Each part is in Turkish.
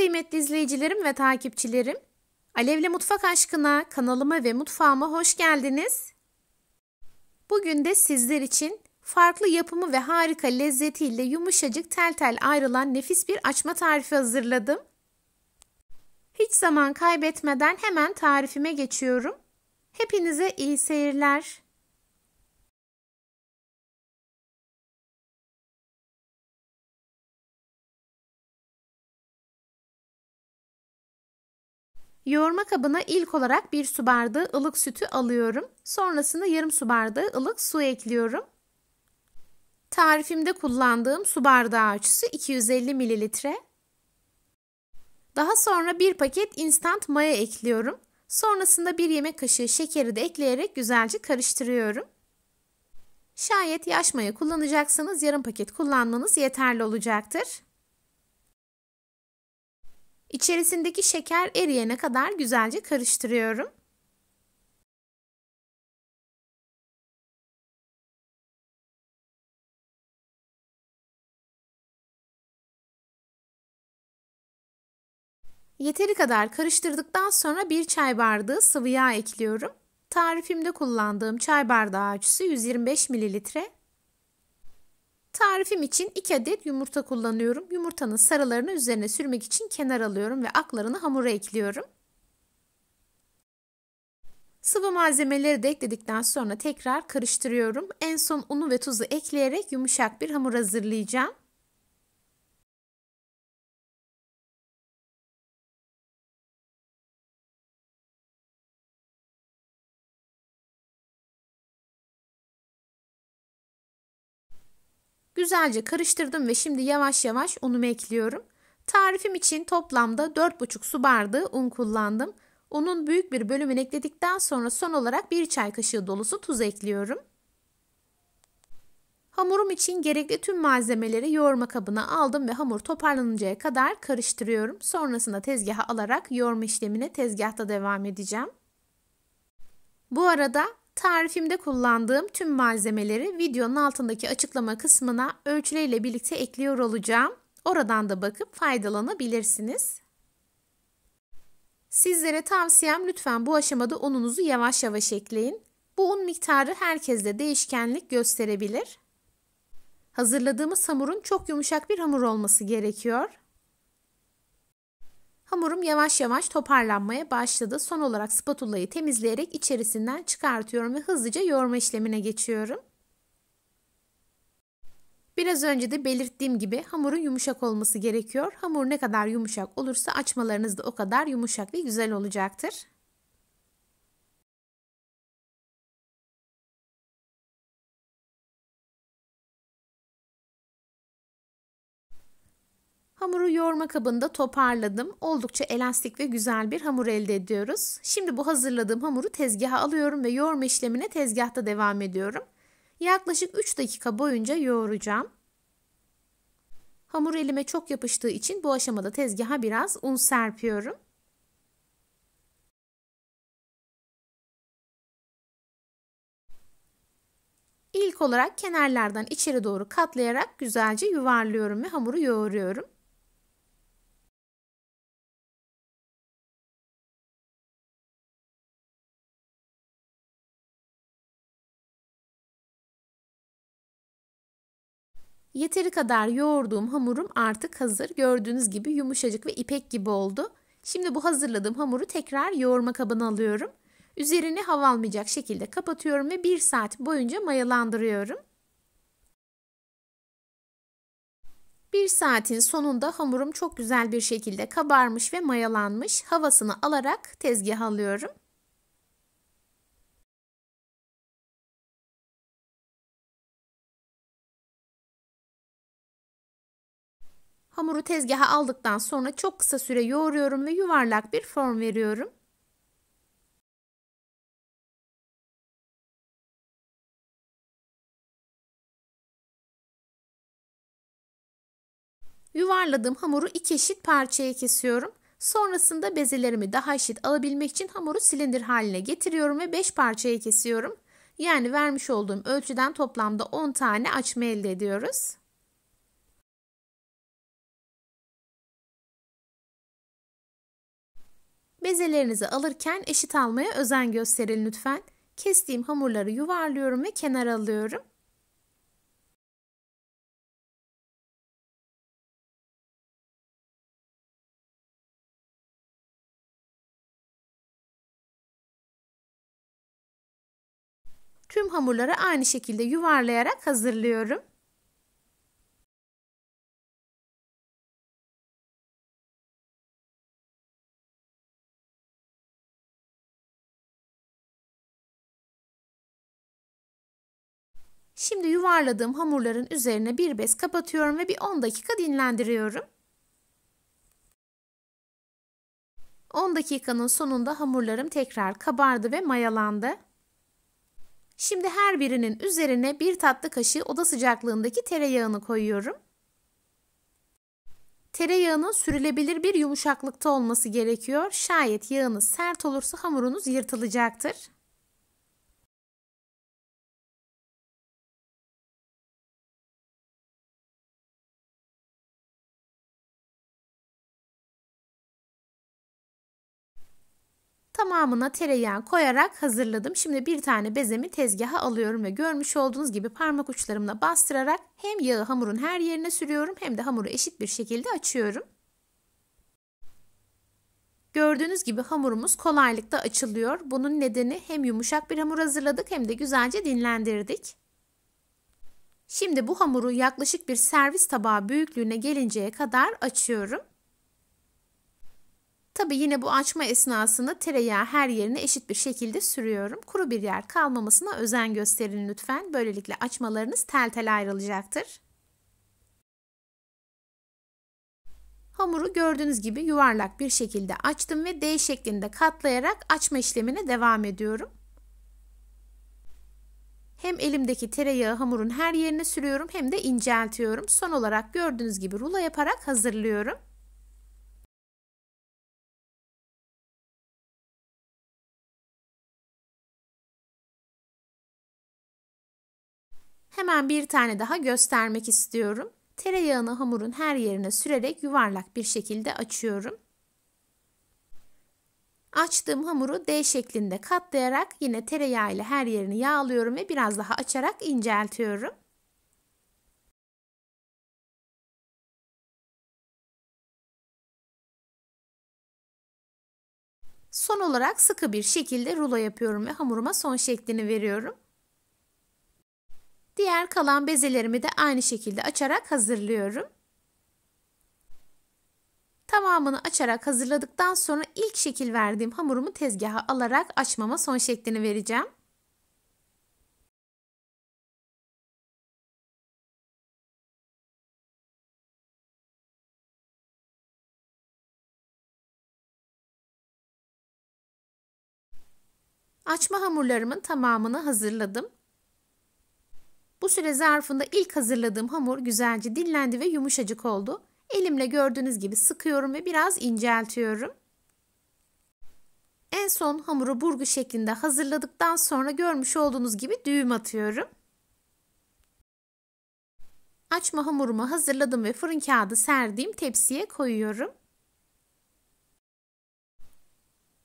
Kıymetli izleyicilerim ve takipçilerim, Alev'le Mutfak Aşkına kanalıma ve mutfağıma hoş geldiniz. Bugün de sizler için farklı yapımı ve harika lezzetiyle yumuşacık tel tel ayrılan nefis bir açma tarifi hazırladım. Hiç zaman kaybetmeden hemen tarifime geçiyorum. Hepinize iyi seyirler. Yoğurma kabına ilk olarak 1 su bardağı ılık sütü alıyorum. Sonrasında yarım su bardağı ılık su ekliyorum. Tarifimde kullandığım su bardağı ölçüsü 250 mililitre. Daha sonra 1 paket instant maya ekliyorum. Sonrasında 1 yemek kaşığı şekeri de ekleyerek güzelce karıştırıyorum. Şayet yaş maya kullanacaksanız yarım paket kullanmanız yeterli olacaktır. İçerisindeki şeker eriyene kadar güzelce karıştırıyorum. Yeteri kadar karıştırdıktan sonra 1 çay bardağı sıvı yağ ekliyorum. Tarifimde kullandığım çay bardağı ölçüsü 125 mililitre. Tarifim için 2 adet yumurta kullanıyorum. Yumurtanın sarılarını üzerine sürmek için kenar alıyorum ve aklarını hamura ekliyorum. Sıvı malzemeleri de ekledikten sonra tekrar karıştırıyorum. En son unu ve tuzu ekleyerek yumuşak bir hamur hazırlayacağım. Güzelce karıştırdım ve şimdi yavaş yavaş unumu ekliyorum. Tarifim için toplamda 4,5 su bardağı un kullandım. Unun büyük bir bölümünü ekledikten sonra son olarak 1 çay kaşığı dolusu tuz ekliyorum. Hamurum için gerekli tüm malzemeleri yoğurma kabına aldım ve hamur toparlanıncaya kadar karıştırıyorum. Sonrasında tezgaha alarak yoğurma işlemine tezgahta devam edeceğim. Bu arada tarifimde kullandığım tüm malzemeleri videonun altındaki açıklama kısmına ölçüleriyle birlikte ekliyor olacağım. Oradan da bakıp faydalanabilirsiniz. Sizlere tavsiyem lütfen bu aşamada ununuzu yavaş yavaş ekleyin. Bu un miktarı herkeste değişkenlik gösterebilir. Hazırladığımız hamurun çok yumuşak bir hamur olması gerekiyor. Hamurum yavaş yavaş toparlanmaya başladı. Son olarak spatulayı temizleyerek içerisinden çıkartıyorum ve hızlıca yoğurma işlemine geçiyorum. Biraz önce de belirttiğim gibi hamurun yumuşak olması gerekiyor. Hamur ne kadar yumuşak olursa açmalarınız da o kadar yumuşak ve güzel olacaktır. Hamuru yoğurma kabında toparladım. Oldukça elastik ve güzel bir hamur elde ediyoruz. Şimdi bu hazırladığım hamuru tezgaha alıyorum ve yoğurma işlemine tezgahta devam ediyorum. Yaklaşık 3 dakika boyunca yoğuracağım. Hamur elime çok yapıştığı için bu aşamada tezgaha biraz un serpiyorum. İlk olarak kenarlardan içeri doğru katlayarak güzelce yuvarlıyorum ve hamuru yoğuruyorum. Yeteri kadar yoğurduğum hamurum artık hazır. Gördüğünüz gibi yumuşacık ve ipek gibi oldu. Şimdi bu hazırladığım hamuru tekrar yoğurma kabına alıyorum. Üzerini hava almayacak şekilde kapatıyorum ve 1 saat boyunca mayalandırıyorum. 1 saatin sonunda hamurum çok güzel bir şekilde kabarmış ve mayalanmış. Havasını alarak tezgaha alıyorum. Hamuru tezgaha aldıktan sonra çok kısa süre yoğuruyorum ve yuvarlak bir form veriyorum. Yuvarladığım hamuru 2 eşit parçaya kesiyorum. Sonrasında bezelerimi daha eşit alabilmek için hamuru silindir haline getiriyorum ve 5 parçaya kesiyorum. Yani vermiş olduğum ölçüden toplamda 10 tane açma elde ediyoruz. Bezelerinizi alırken eşit almaya özen gösterin lütfen. Kestiğim hamurları yuvarlıyorum ve kenara alıyorum. Tüm hamurları aynı şekilde yuvarlayarak hazırlıyorum. Şimdi yuvarladığım hamurların üzerine bir bez kapatıyorum ve bir 10 dakika dinlendiriyorum. 10 dakikanın sonunda hamurlarım tekrar kabardı ve mayalandı. Şimdi her birinin üzerine 1 tatlı kaşığı oda sıcaklığındaki tereyağını koyuyorum. Tereyağının sürülebilir bir yumuşaklıkta olması gerekiyor. Şayet yağınız sert olursa hamurunuz yırtılacaktır. Tamamına tereyağı koyarak hazırladım. Şimdi bir tane bezemi tezgaha alıyorum ve görmüş olduğunuz gibi parmak uçlarımla bastırarak hem yağı hamurun her yerine sürüyorum hem de hamuru eşit bir şekilde açıyorum. Gördüğünüz gibi hamurumuz kolaylıkla açılıyor. Bunun nedeni hem yumuşak bir hamur hazırladık hem de güzelce dinlendirdik. Şimdi bu hamuru yaklaşık bir servis tabağı büyüklüğüne gelinceye kadar açıyorum. Tabi yine bu açma esnasında tereyağı her yerine eşit bir şekilde sürüyorum. Kuru bir yer kalmamasına özen gösterin lütfen. Böylelikle açmalarınız tel tel ayrılacaktır. Hamuru gördüğünüz gibi yuvarlak bir şekilde açtım ve D şeklinde katlayarak açma işlemine devam ediyorum. Hem elimdeki tereyağı hamurun her yerine sürüyorum hem de inceltiyorum. Son olarak gördüğünüz gibi rulo yaparak hazırlıyorum. Hemen bir tane daha göstermek istiyorum. Tereyağını hamurun her yerine sürerek yuvarlak bir şekilde açıyorum. Açtığım hamuru D şeklinde katlayarak yine tereyağı ile her yerini yağlıyorum ve biraz daha açarak inceltiyorum. Son olarak sıkı bir şekilde rulo yapıyorum ve hamuruma son şeklini veriyorum. Diğer kalan bezelerimi de aynı şekilde açarak hazırlıyorum. Tamamını açarak hazırladıktan sonra ilk şekil verdiğim hamurumu tezgaha alarak açmama son şeklini vereceğim. Açma hamurlarımın tamamını hazırladım. Bu süre zarfında ilk hazırladığım hamur güzelce dinlendi ve yumuşacık oldu. Elimle gördüğünüz gibi sıkıyorum ve biraz inceltiyorum. En son hamuru burgu şeklinde hazırladıktan sonra görmüş olduğunuz gibi düğüm atıyorum. Açma hamurumu hazırladım ve fırın kağıdı serdiğim tepsiye koyuyorum.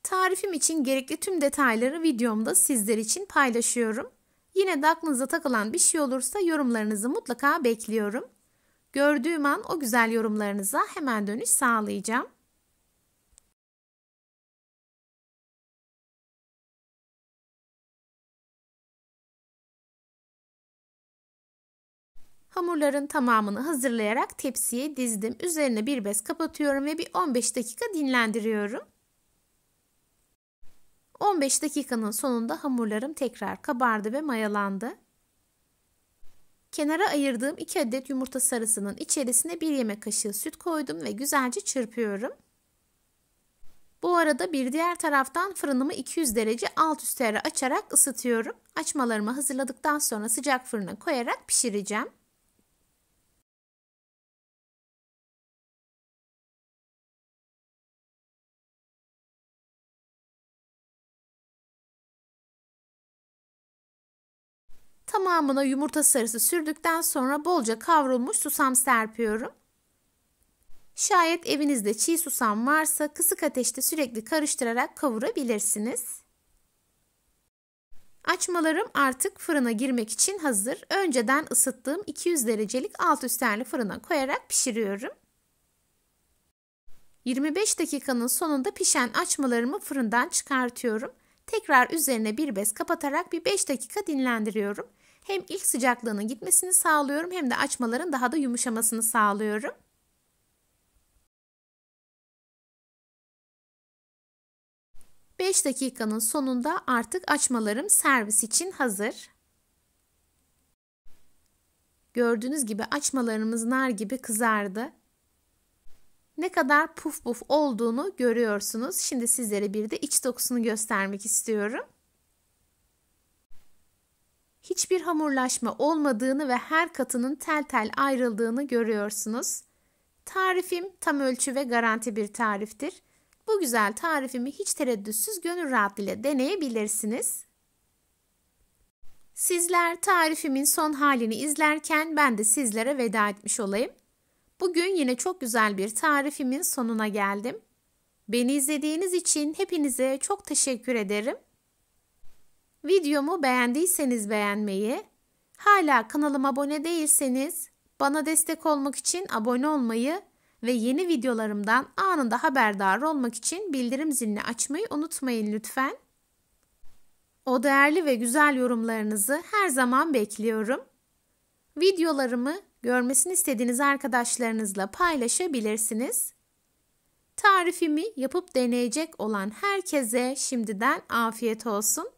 Tarifim için gerekli tüm detayları videomda sizler için paylaşıyorum. Yine de aklınıza takılan bir şey olursa yorumlarınızı mutlaka bekliyorum. Gördüğüm an o güzel yorumlarınıza hemen dönüş sağlayacağım. Hamurların tamamını hazırlayarak tepsiye dizdim. Üzerine bir bez kapatıyorum ve bir 15 dakika dinlendiriyorum. 15 dakikanın sonunda hamurlarım tekrar kabardı ve mayalandı. Kenara ayırdığım 2 adet yumurta sarısının içerisine 1 yemek kaşığı süt koydum ve güzelce çırpıyorum. Bu arada bir diğer taraftan fırınımı 200 derece alt üst ayarı açarak ısıtıyorum. Açmalarımı hazırladıktan sonra sıcak fırına koyarak pişireceğim. Tamamına yumurta sarısı sürdükten sonra bolca kavrulmuş susam serpiyorum. Şayet evinizde çiğ susam varsa kısık ateşte sürekli karıştırarak kavurabilirsiniz. Açmalarım artık fırına girmek için hazır. Önceden ısıttığım 200 derecelik alt üstlerli fırına koyarak pişiriyorum. 25 dakikanın sonunda pişen açmalarımı fırından çıkartıyorum. Tekrar üzerine bir bez kapatarak bir 5 dakika dinlendiriyorum. Hem ilk sıcaklığının gitmesini sağlıyorum hem de açmaların daha da yumuşamasını sağlıyorum. Beş dakikanın sonunda artık açmalarım servis için hazır. Gördüğünüz gibi açmalarımız nar gibi kızardı. Ne kadar puf puf olduğunu görüyorsunuz. Şimdi sizlere bir de iç dokusunu göstermek istiyorum. Hiçbir hamurlaşma olmadığını ve her katının tel tel ayrıldığını görüyorsunuz. Tarifim tam ölçü ve garanti bir tariftir. Bu güzel tarifimi hiç tereddütsüz gönül rahatlığıyla deneyebilirsiniz. Sizler tarifimin son halini izlerken ben de sizlere veda etmiş olayım. Bugün yine çok güzel bir tarifimin sonuna geldim. Beni izlediğiniz için hepinize çok teşekkür ederim. Videomu beğendiyseniz beğenmeyi, hala kanalıma abone değilseniz bana destek olmak için abone olmayı ve yeni videolarımdan anında haberdar olmak için bildirim zilini açmayı unutmayın lütfen. O değerli ve güzel yorumlarınızı her zaman bekliyorum. Videolarımı görmesini istediğiniz arkadaşlarınızla paylaşabilirsiniz. Tarifimi yapıp deneyecek olan herkese şimdiden afiyet olsun.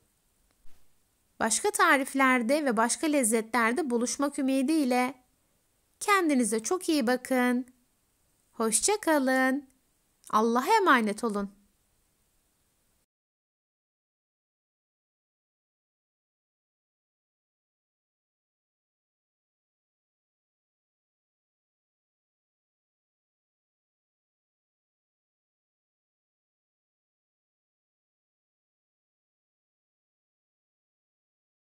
Başka tariflerde ve başka lezzetlerde buluşmak ümidiyle kendinize çok iyi bakın. Hoşça kalın. Allah'a emanet olun.